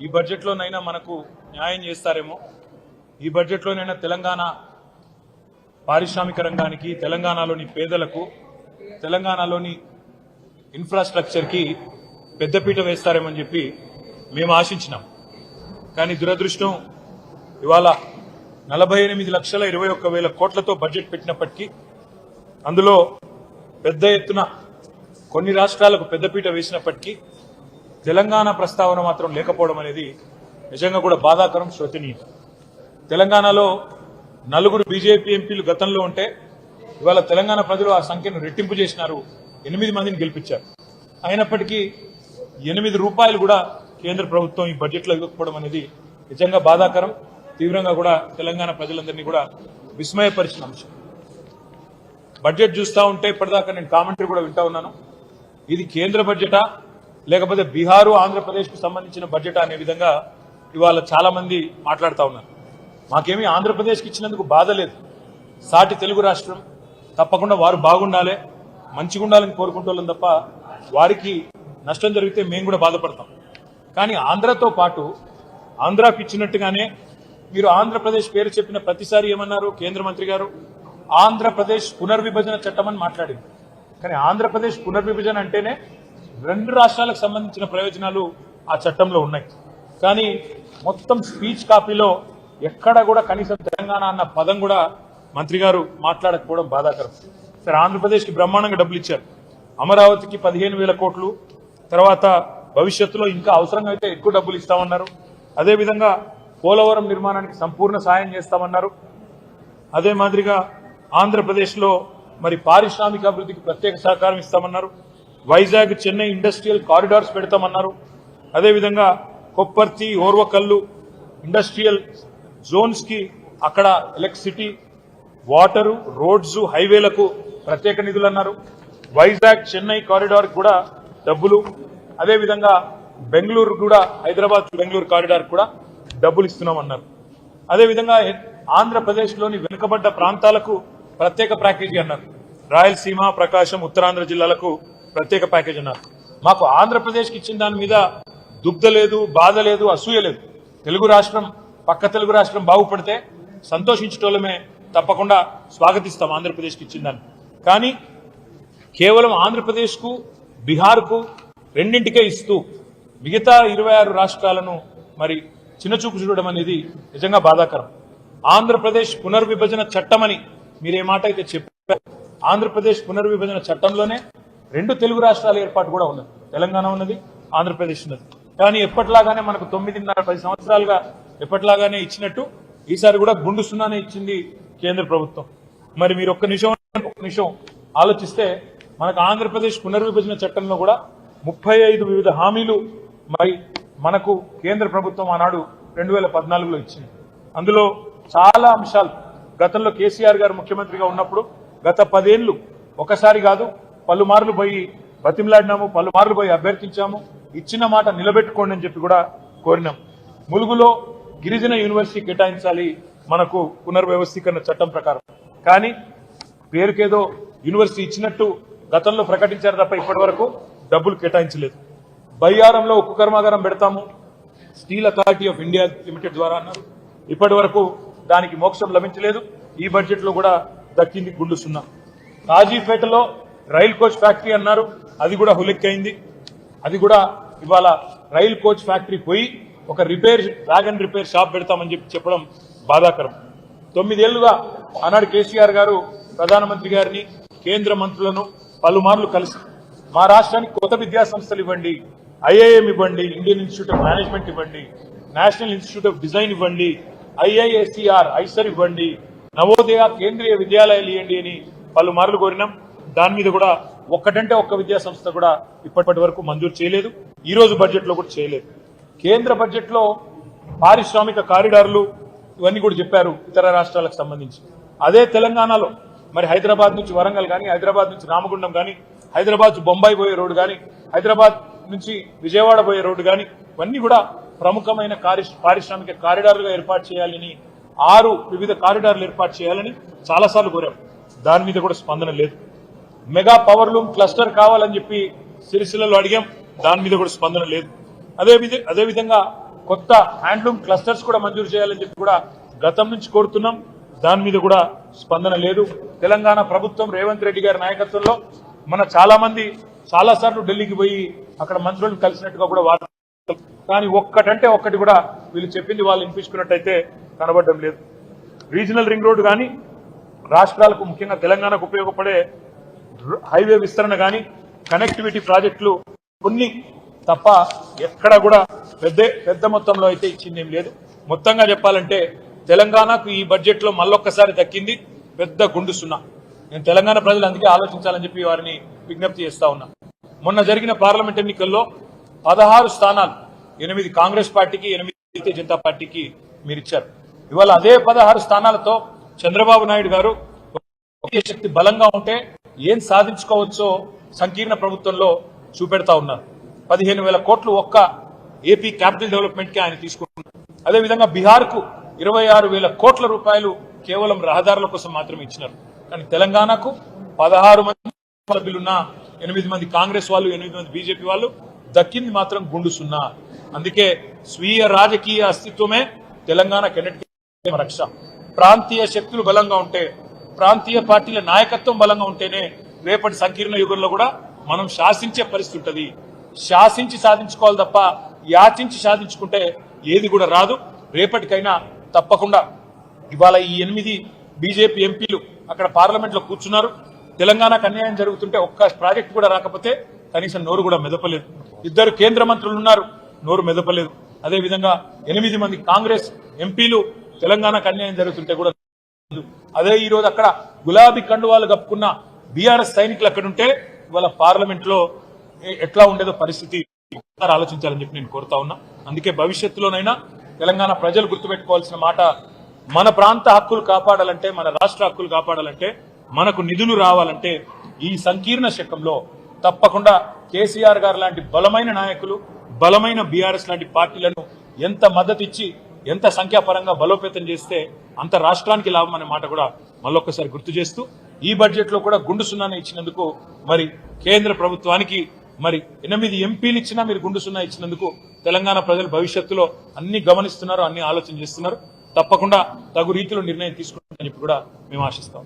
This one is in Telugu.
ఈ బడ్జెట్లోనైనా మనకు న్యాయం చేస్తారేమో, ఈ బడ్జెట్లోనైనా తెలంగాణ పారిశ్రామిక రంగానికి, తెలంగాణలోని పేదలకు, తెలంగాణలోని ఇన్ఫ్రాస్ట్రక్చర్కి పెద్దపీట వేస్తారేమని చెప్పి మేము ఆశించినాం. కానీ దురదృష్టం ఇవాళ 48,21,000 కోట్లతో బడ్జెట్ పెట్టినప్పటికీ అందులో పెద్ద ఎత్తున కొన్ని రాష్ట్రాలకు పెద్దపీట వేసినప్పటికీ తెలంగాణ ప్రస్తావన మాత్రం లేకపోవడం అనేది నిజంగా కూడా బాధాకరం, శోచనీయం. తెలంగాణలో 4 బీజేపీ ఎంపీలు గతంలో ఉంటే ఇవాళ తెలంగాణ ప్రజలు ఆ సంఖ్యను రెట్టింపు చేసినారు, 8 మందిని గెలిపించారు. అయినప్పటికీ 8 రూపాయలు కూడా కేంద్ర ప్రభుత్వం ఈ బడ్జెట్లో ఇవ్వకపోవడం అనేది నిజంగా బాధాకరం, తీవ్రంగా కూడా తెలంగాణ ప్రజలందరినీ కూడా విస్మయపరిచిన అంశం. బడ్జెట్ చూస్తూ ఉంటే ఇప్పటిదాకా నేను కామెంటరీ కూడా వింటా ఉన్నాను. ఇది కేంద్ర బడ్జెటా లేకపోతే బీహారు ఆంధ్రప్రదేశ్కు సంబంధించిన బడ్జెటా అనే విధంగా ఇవాళ చాలా మంది మాట్లాడుతూ ఉన్నారు. మాకేమీ ఆంధ్రప్రదేశ్కి ఇచ్చినందుకు బాధ లేదు. సాటి తెలుగు రాష్ట్రం, తప్పకుండా వారు బాగుండాలి, మంచిగా ఉండాలని కోరుకుంటోళ్ళం తప్ప వారికి నష్టం జరిగితే మేము కూడా బాధపడతాం. కానీ ఆంధ్రతో పాటు ఆంధ్రాకి ఇచ్చినట్టుగానే మీరు ఆంధ్రప్రదేశ్ పేరు చెప్పిన ప్రతిసారి ఏమన్నారు కేంద్ర మంత్రి గారు? ఆంధ్రప్రదేశ్ పునర్విభజన చట్టం అని మాట్లాడింది. కానీ ఆంధ్రప్రదేశ్ పునర్విభజన అంటేనే 2 రాష్ట్రాలకు సంబంధించిన ప్రయోజనాలు ఆ చట్టంలో ఉన్నాయి. కానీ మొత్తం స్పీచ్ కాపీలో ఎక్కడ కూడా కనీసం తెలంగాణ అన్న పదం కూడా మంత్రి గారు మాట్లాడకపోవడం బాధాకరం. సరే, ఆంధ్రప్రదేశ్కి బ్రహ్మాండంగా డబ్బులు ఇచ్చారు. అమరావతికి 15,000 కోట్లు, తర్వాత భవిష్యత్తులో ఇంకా అవసరంగా అయితే ఎక్కువ డబ్బులు ఇస్తామన్నారు. అదేవిధంగా పోలవరం నిర్మాణానికి సంపూర్ణ సాయం చేస్తామన్నారు. అదే మాదిరిగా ఆంధ్రప్రదేశ్లో మరి పారిశ్రామిక అభివృద్ధికి ప్రత్యేక సహకారం ఇస్తామన్నారు. వైజాగ్ చెన్నై ఇండస్ట్రియల్ కారిడార్స్ పెడతామన్నారు. అదేవిధంగా కొప్పర్తి, ఓర్వకల్లు ఇండస్ట్రియల్ జోన్స్ కి అక్కడ ఎలక్ట్రిసిటీ, వాటరు, రోడ్స్, హైవేలకు ప్రత్యేక నిధులు అన్నారు. వైజాగ్ చెన్నై కారిడార్ కూడా డబ్బులు. అదేవిధంగా బెంగళూరు కూడా, హైదరాబాద్ బెంగళూరు కారిడార్ కూడా డబ్బులు ఇస్తున్నామన్నారు. అదేవిధంగా ఆంధ్రప్రదేశ్లోని వెనుకబడ్డ ప్రాంతాలకు ప్రత్యేక ప్యాకేజీ అన్నారు. రాయలసీమ, ప్రకాశం, ఉత్తరాంధ్ర జిల్లాలకు ప్రత్యేక ప్యాకేజీ అన్నారు. మాకు ఆంధ్రప్రదేశ్కి ఇచ్చిన దాని మీద దుగ్ధ లేదు, బాధ లేదు, అసూయ లేదు. తెలుగు రాష్ట్రం, పక్క తెలుగు రాష్ట్రం బాగుపడితే సంతోషించటోళ్ళమే, తప్పకుండా స్వాగతిస్తాం ఆంధ్రప్రదేశ్కి ఇచ్చిన దాన్ని. కానీ కేవలం ఆంధ్రప్రదేశ్కు, బీహార్కు రెండింటికే ఇస్తూ మిగతా 26 రాష్ట్రాలను మరి చిన్నచూపు చూడడం అనేది నిజంగా బాధాకరం. ఆంధ్రప్రదేశ్ పునర్విభజన చట్టమని మీరే మాట అయితే చెప్పారు. ఆంధ్రప్రదేశ్ పునర్విభజన చట్టంలోనే 2 తెలుగు రాష్ట్రాల ఏర్పాటు కూడా ఉన్నది. తెలంగాణ ఉన్నది, ఆంధ్రప్రదేశ్ ఉన్నది. కానీ ఎప్పటిలాగానే మనకు 9.5-10 సంవత్సరాలుగా ఎప్పటిలాగానే ఇచ్చినట్టు ఈసారి కూడా గుండు సున్నానే ఇచ్చింది కేంద్ర ప్రభుత్వం. మరి మీరు ఒక్క నిమిషం ఆలోచిస్తే మనకు ఆంధ్రప్రదేశ్ పునర్విభజన చట్టంలో కూడా 35 వివిధ హామీలు మరి మనకు కేంద్ర ప్రభుత్వం ఆనాడు 2014లో ఇచ్చింది. అందులో చాలా అంశాలు గతంలో కేసీఆర్ గారు ముఖ్యమంత్రిగా ఉన్నప్పుడు గత 10 ఏళ్లు ఒకసారి కాదు పలుమార్లు పోయి బతిమలాడినాము, పలుమార్లు పోయి అభ్యర్థించాము, ఇచ్చిన మాట నిలబెట్టుకోండి అని చెప్పి కూడా కోరినాం. ములుగులో గిరిజన యూనివర్సిటీ కేటాయించాలి మనకు పునర్వ్యవస్థీకరణ చట్టం ప్రకారం. కానీ పేరుకేదో యూనివర్సిటీ ఇచ్చినట్టు గతంలో ప్రకటించారు తప్ప ఇప్పటి వరకు డబ్బులు కేటాయించలేదు. బయ్యారంలో ఉక్కు కర్మాగారం పెడతాము steel authority of India limited ద్వారా అన్నారు. ఇప్పటి వరకు దానికి మోక్షం లభించలేదు. ఈ బడ్జెట్ లో కూడా దక్కింది గుండు సున్నా. కాజీపేటలో రైల్ కోచ్ ఫ్యాక్టరీ అన్నారు, అది కూడా హులెక్కైంది. అది కూడా ఇవాళ రైల్ కోచ్ ఫ్యాక్టరీ పోయి ఒక వ్యాగన్ రిపేర్ షాప్ పెడతామని చెప్పడం బాధాకరం. 9 ఏళ్లుగా ఆనాడు కేసీఆర్ గారు ప్రధానమంత్రి గారిని, కేంద్ర మంత్రులను పలుమార్లు కలిసి మా రాష్ట్రానికి కొత్త విద్యా సంస్థలు ఇవ్వండి, ఐఐఎం ఇవ్వండి, ఇండియన్ ఇన్స్టిట్యూట్ ఆఫ్ మేనేజ్మెంట్ ఇవ్వండి, నేషనల్ ఇన్స్టిట్యూట్ ఆఫ్ డిజైన్ ఇవ్వండి, ఐఐఎస్సిఆర్ ఐసర్ ఇవ్వండి, నవోదయ కేంద్రీయ విద్యాలయాలు ఇవ్వండి అని పలుమార్లు కోరినాం. దాని మీద కూడా ఒక్కటంటే ఒక్క విద్యా సంస్థ కూడా ఇప్పటి వరకు మంజూరు చేయలేదు. ఈ రోజు బడ్జెట్ లో కూడా చేయలేదు. కేంద్ర బడ్జెట్ లో పారిశ్రామిక కారిడార్లు ఇవన్నీ కూడా చెప్పారు ఇతర రాష్ట్రాలకు సంబంధించి. అదే తెలంగాణలో మరి హైదరాబాద్ నుంచి వరంగల్ కానీ, హైదరాబాద్ నుంచి రామగుండం కానీ, హైదరాబాద్ నుంచి బొంబాయి పోయే రోడ్డు కానీ, హైదరాబాద్ నుంచి విజయవాడ పోయే రోడ్డు కానీ ఇవన్నీ కూడా ప్రముఖమైన పారిశ్రామిక కారిడార్లుగా ఏర్పాటు చేయాలని, 6 వివిధ కారిడార్లు ఏర్పాటు చేయాలని చాలాసార్లు కోరాం. దాని మీద కూడా స్పందన లేదు. మెగా పవర్ లూమ్ క్లస్టర్ కావాలని చెప్పి సిరిసిల్లలో అడిగాం, దాని మీద కూడా స్పందన లేదు. అదేవిధంగా కొత్త హ్యాండ్లూమ్ క్లస్టర్స్ కూడా మంజూరు చేయాలని చెప్పి కూడా గతం నుంచి కోరుతున్నాం. దాని మీద కూడా స్పందన లేదు. తెలంగాణ ప్రభుత్వం రేవంత్ రెడ్డి గారి నాయకత్వంలో మన చాలా మంది చాలా సార్లు ఢిల్లీకి పోయి అక్కడ మంత్రులను కలిసినట్టుగా కూడా వార్తలు, కానీ ఒక్కటంటే ఒక్కటి కూడా వీళ్ళు చెప్పింది వాళ్ళు వినిపించుకున్నట్టయితే కనబడడం లేదు. రీజనల్ రింగ్ రోడ్డు కానీ, రాష్ట్రాలకు ముఖ్యంగా తెలంగాణకు ఉపయోగపడే హైవే విస్తరణ కానీ, కనెక్టివిటీ ప్రాజెక్టులు కొన్ని తప్ప ఎక్కడ కూడా పెద్ద మొత్తంలో అయితే ఇచ్చింది ఏం లేదు. మొత్తంగా చెప్పాలంటే తెలంగాణకు ఈ బడ్జెట్ లో మళ్ళొక్కసారి దక్కింది పెద్ద గుండు సున్నా. నేను తెలంగాణ ప్రజలు అందుకే ఆలోచించాలని చెప్పి వారిని విజ్ఞప్తి చేస్తా ఉన్నా. మొన్న జరిగిన పార్లమెంట్ ఎన్నికల్లో 16 స్థానాలు 8 కాంగ్రెస్ పార్టీకి, 8 భారతీయ జనతా పార్టీకి మీరు ఇచ్చారు. ఇవాళ అదే 16 స్థానాలతో చంద్రబాబు నాయుడు గారు శక్తి బలంగా ఉంటే ఏం సాధించుకోవచ్చో సంకీర్ణ ప్రభుత్వంలో చూపెడతా ఉన్నారు. 15,000 కోట్లు ఒక్క ఏపీ క్యాపిటల్ డెవలప్మెంట్ కి ఆయన తీసుకుంటున్నారు. అదేవిధంగా బీహార్ కు 26,000 కోట్ల రూపాయలు కేవలం రహదారుల కోసం మాత్రమే ఇచ్చినారు. కానీ తెలంగాణకు 16 మంది సభ్యులున్న 8 మంది కాంగ్రెస్ వాళ్ళు, 8 మంది బీజేపీ వాళ్ళు దక్కింది మాత్రం గుండు సున్నా. అందుకే స్వీయ రాజకీయ అస్తిత్వమే తెలంగాణ కెన్నటికీ రక్ష. ప్రాంతీయ శక్తులు బలంగా ఉంటే, ప్రాంతీయ పార్టీల నాయకత్వం బలంగా ఉంటేనే రేపటి సంకీర్ణ యుగంలో కూడా మనం శాసించే పరిస్థితి ఉంటుంది. శాసించి సాధించుకోవాలి తప్ప యాచించి సాధించుకుంటే ఏది కూడా రాదు. రేపటికైనా తప్పకుండా ఇవాళ ఈ 8 బీజేపీ ఎంపీలు అక్కడ పార్లమెంట్ లో కూర్చున్నారు. తెలంగాణకు అన్యాయం జరుగుతుంటే ఒక్క ప్రాజెక్టు కూడా రాకపోతే కనీసం నోరు కూడా మెదపలేదు. 2 కేంద్ర మంత్రులు ఉన్నారు, నోరు మెదపలేదు. అదేవిధంగా 8 మంది కాంగ్రెస్ ఎంపీలు తెలంగాణకు అన్యాయం జరుగుతుంటే కూడా. అదే ఈ రోజు అక్కడ గులాబీ కండువాలు కప్పుకున్న బీఆర్ఎస్ సైనికులు అక్కడుంటే ఇవాళ పార్లమెంట్ లో ఎట్లా ఉండేదో పరిస్థితి ఆలోచించాలని చెప్పి నేను కోరుతా ఉన్నా. అందుకే భవిష్యత్తులోనైనా తెలంగాణ ప్రజలు గుర్తుపెట్టుకోవాల్సిన మాట, మన ప్రాంత హక్కులు కాపాడాలంటే, మన రాష్ట్ర హక్కులు కాపాడాలంటే, మనకు నిధులు రావాలంటే ఈ సంకీర్ణ శకంలో తప్పకుండా కేసీఆర్ గారు లాంటి బలమైన నాయకులు, బలమైన బీఆర్ఎస్ లాంటి పార్టీలను ఎంత మద్దతు ఇచ్చి, ఎంత సంఖ్యాపరంగా బలోపేతం చేస్తే అంత రాష్ట్రానికి లాభం అనే మాట కూడా మళ్ళొక్కసారి గుర్తు చేస్తూ, ఈ బడ్జెట్ లో కూడా గుండు సున్నానే ఇచ్చినందుకు మరి కేంద్ర ప్రభుత్వానికి మరి 8 ఎంపీలు ఇచ్చినా మీరు గుండు సున్నా ఇచ్చినందుకు తెలంగాణ ప్రజలు భవిష్యత్తులో అన్ని గమనిస్తున్నారు, అన్ని ఆలోచన చేస్తున్నారు. తప్పకుండా తగు రీతిలో నిర్ణయం తీసుకుంటారని చెప్పి కూడా మేము ఆశిస్తాం.